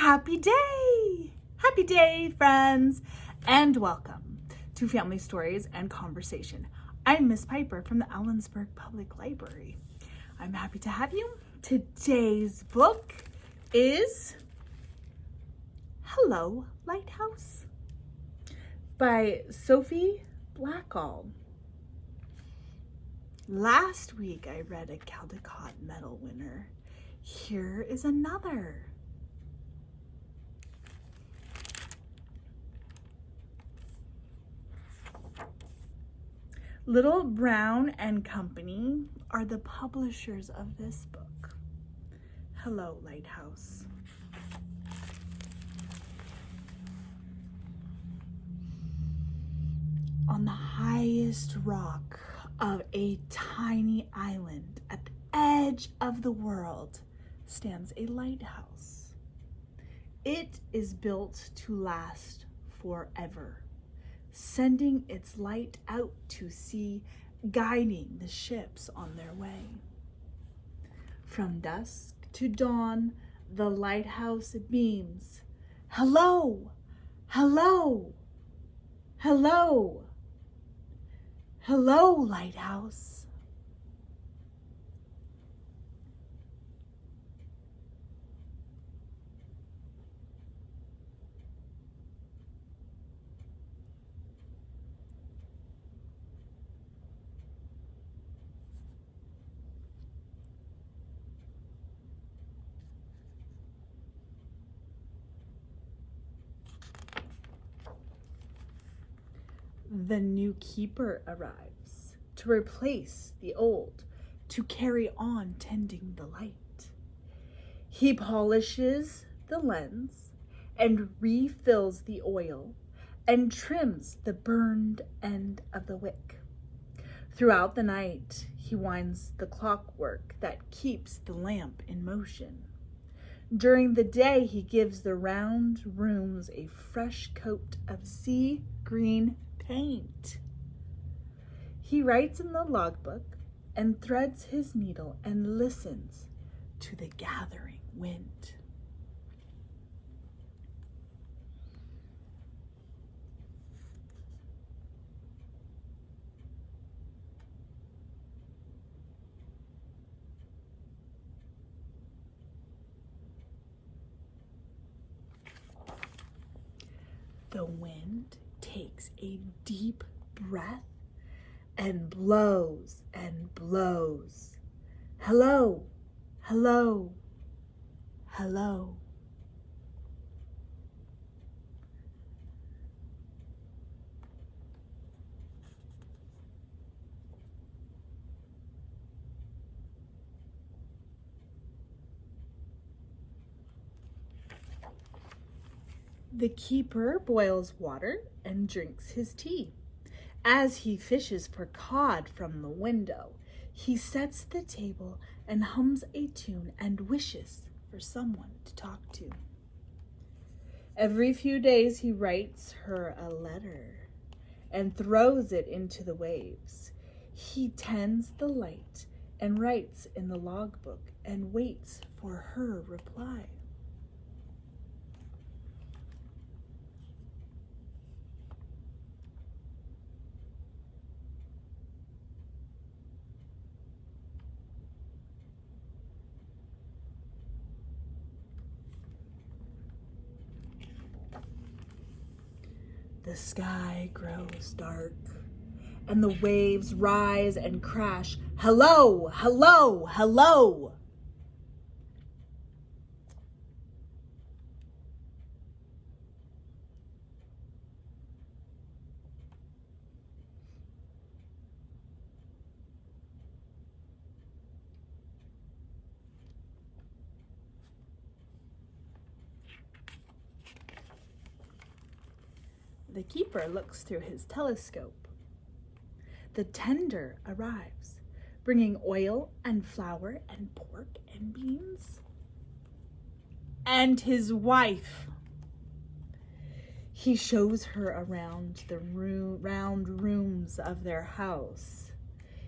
Happy day! Happy day, friends, and welcome to Family Stories and Conversation. I'm Miss Piper from the Ellensburg Public Library. I'm happy to have you. Today's book is Hello, Lighthouse by Sophie Blackall. Last week I read a Caldecott Medal winner. Here is another. Little Brown and Company are the publishers of this book. Hello, Lighthouse. On the highest rock of a tiny island at the edge of the world stands a lighthouse. It is built to last forever, sending its light out to sea, guiding the ships on their way. From dusk to dawn, the lighthouse beams. Hello, hello, hello, hello, lighthouse. The new keeper arrives to replace the old, to carry on tending the light. He polishes the lens and refills the oil and trims the burned end of the wick. Throughout the night, he winds the clockwork that keeps the lamp in motion. During the day, he gives the round rooms a fresh coat of sea green paint. He writes in the logbook and threads his needle and listens to the gathering wind. The wind takes a deep breath and blows and blows. Hello, hello, hello. The keeper boils water and drinks his tea. As he fishes for cod from the window, he sets the table and hums a tune and wishes for someone to talk to. Every few days he writes her a letter and throws it into the waves. He tends the light and writes in the logbook and waits for her reply. The sky grows dark, and the waves rise and crash. Hello, hello, hello. The keeper looks through his telescope. The tender arrives, bringing oil and flour and pork and beans. And his wife. He shows her around the round rooms of their house.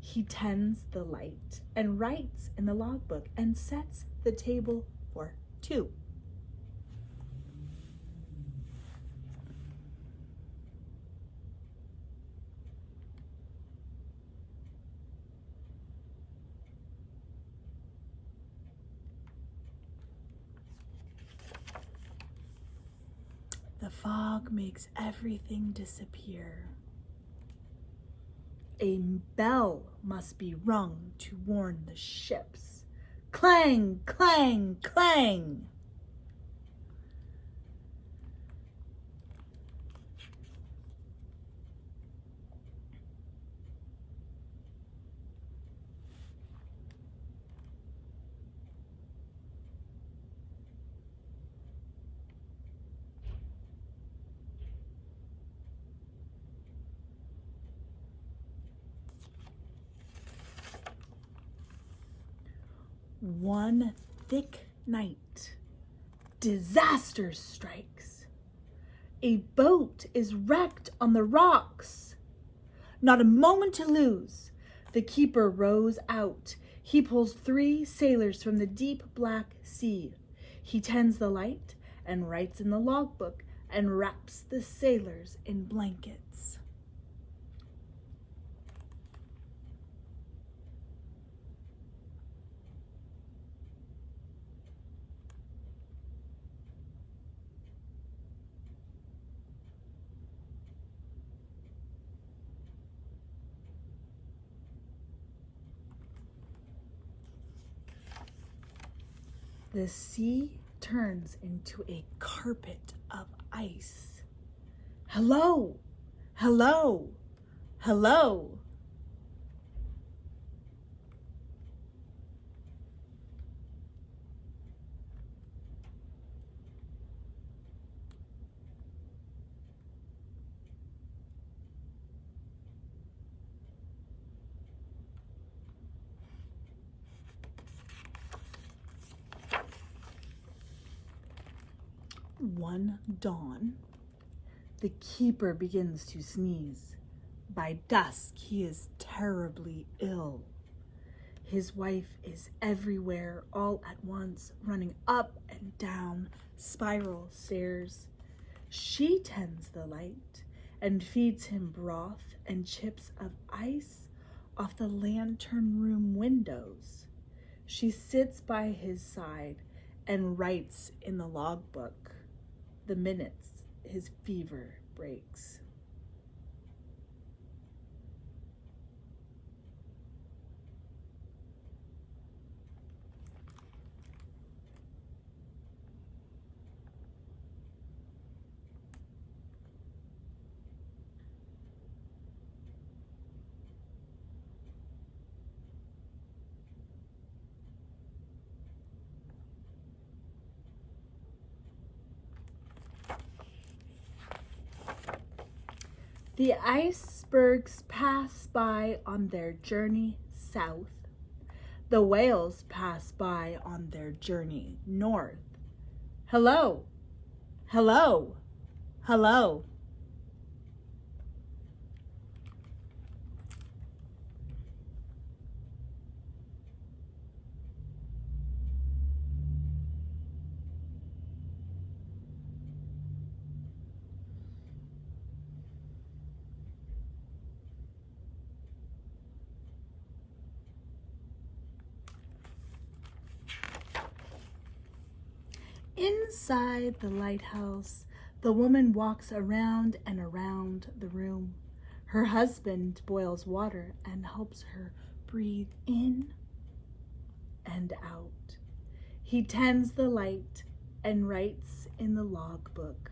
He tends the light and writes in the logbook and sets the table for two. The fog makes everything disappear. A bell must be rung to warn the ships. Clang, clang, clang. One thick night, disaster strikes. A boat is wrecked on the rocks. Not a moment to lose. The keeper rows out. He pulls 3 sailors from the deep black sea. He tends the light and writes in the logbook and wraps the sailors in blankets. The sea turns into a carpet of ice. Hello, hello, hello. One dawn, the keeper begins to sneeze. By dusk, he is terribly ill. His wife is everywhere all at once, running up and down spiral stairs. She tends the light and feeds him broth and chips of ice off the lantern room windows. She sits by his side and writes in the logbook the minutes his fever breaks. The icebergs pass by on their journey south. The whales pass by on their journey north. Hello, hello, hello. Inside the lighthouse, the woman walks around and around the room. Her husband boils water and helps her breathe in and out. He tends the light and writes in the logbook.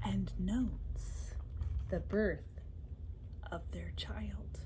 And notes the birth of their child.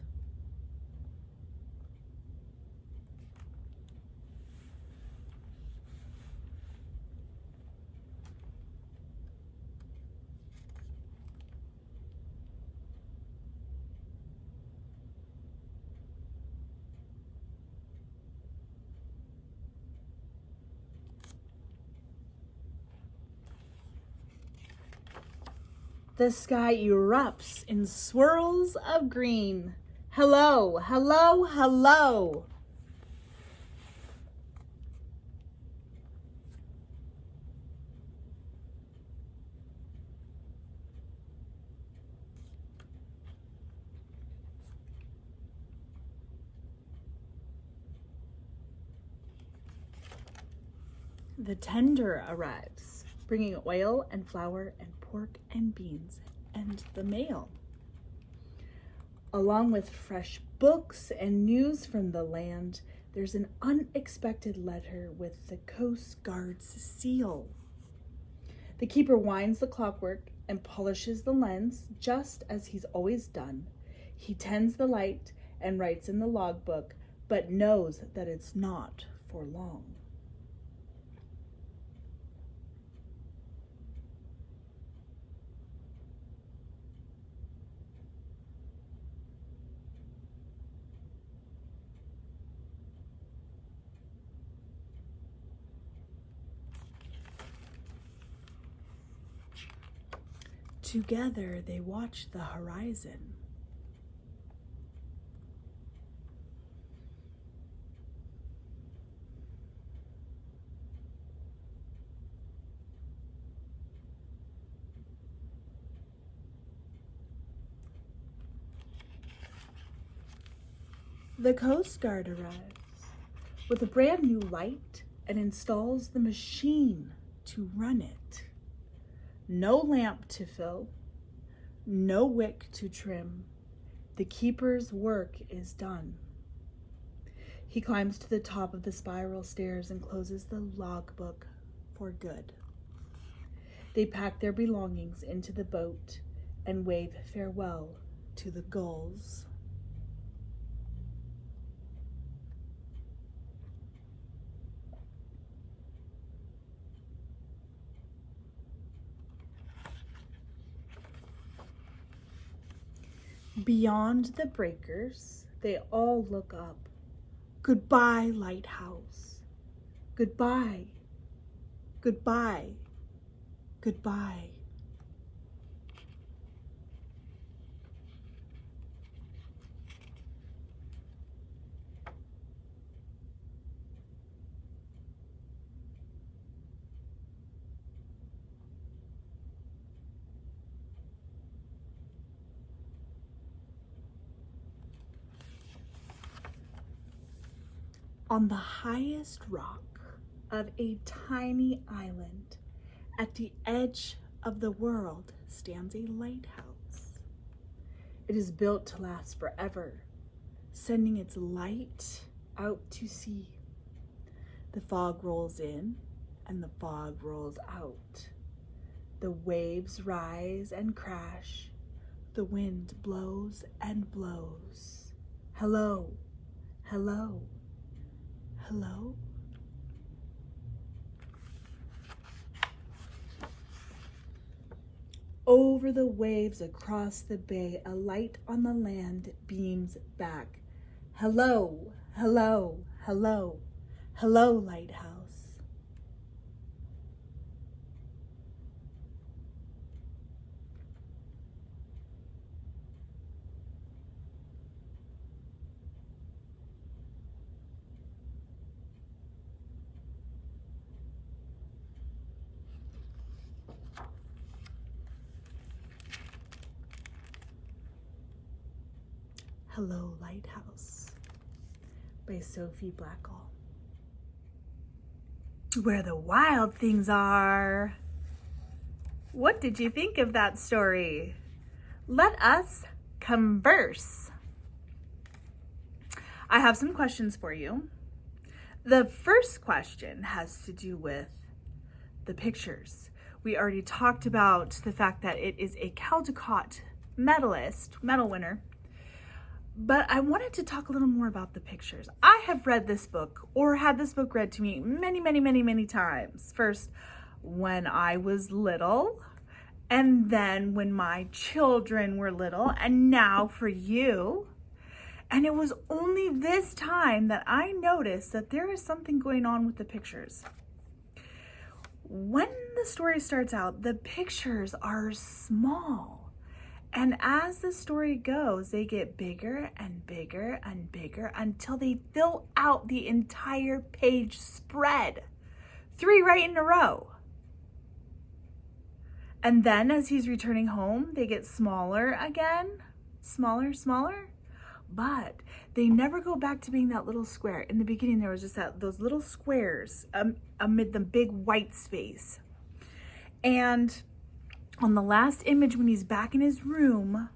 The sky erupts in swirls of green. Hello, hello, hello. The tender arrives, bringing oil and flour and pork and beans and the mail, along with fresh books and news from the land. There's an unexpected letter with the Coast Guard's seal. The keeper winds the clockwork and polishes the lens, just as he's always done. He tends the light and writes in the logbook, but knows that it's not for long. Together they watch the horizon. The Coast Guard arrives with a brand new light and installs the machine to run it. No lamp to fill, no wick to trim. The keeper's work is done. He climbs to the top of the spiral stairs and closes the logbook for good. They pack their belongings into the boat and wave farewell to the gulls. Beyond the breakers, they all look up. Goodbye, Lighthouse. Goodbye. Goodbye. Goodbye. On the highest rock of a tiny island at the edge of the world stands a lighthouse. It is built to last forever, sending its light out to sea. The fog rolls in and the fog rolls out. The waves rise and crash. The wind blows and blows. Hello, hello. Hello? Over the waves across the bay, a light on the land beams back. Hello, hello, hello, hello, Lighthouse. Hello, Lighthouse by Sophie Blackall. Where the wild things are. What did you think of that story? Let us converse. I have some questions for you. The first question has to do with the pictures. We already talked about the fact that it is a Caldecott medal winner. But I wanted to talk a little more about the pictures. I have read this book or had this book read to me many times. First, when I was little, and then when my children were little, and now for you. And it was only this time that I noticed that there is something going on with the pictures. When the story starts out, the pictures are small. And as the story goes, they get bigger and bigger and bigger until they fill out the entire page spread. 3 right in a row. And then as he's returning home, they get smaller again. Smaller. But they never go back to being that little square. In the beginning, there was just those little squares amid the big white space. And on the last image, when he's back in his room,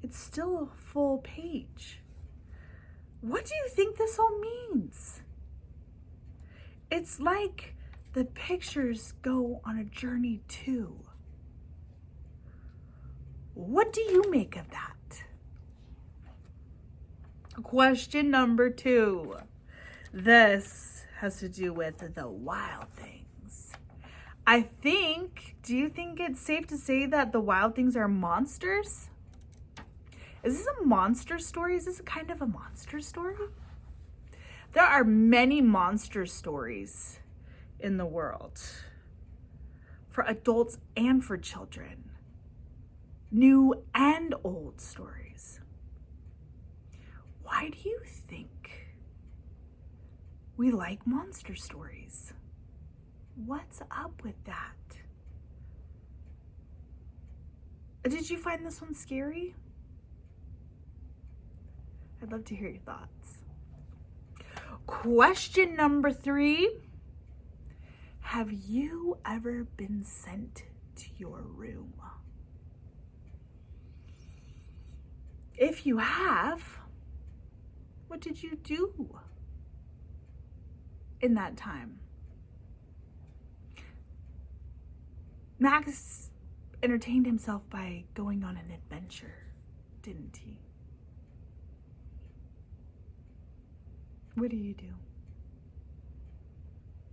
it's still a full page. What do you think this all means? It's like the pictures go on a journey too. What do you make of that? Question number 2. This has to do with the wild things. Do you think it's safe to say that the wild things are monsters? Is this a monster story? Is this a kind of a monster story? There are many monster stories in the world for adults and for children. New and old stories. Why do you think we like monster stories? What's up with that? Did you find this one scary? I'd love to hear your thoughts. Question number 3. Have you ever been sent to your room? If you have, what did you do in that time? Max entertained himself by going on an adventure, didn't he? What do you do?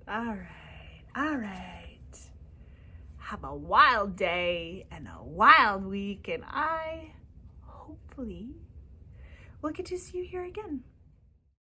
All right. Have a wild day and a wild week, and I hopefully will get to see you here again.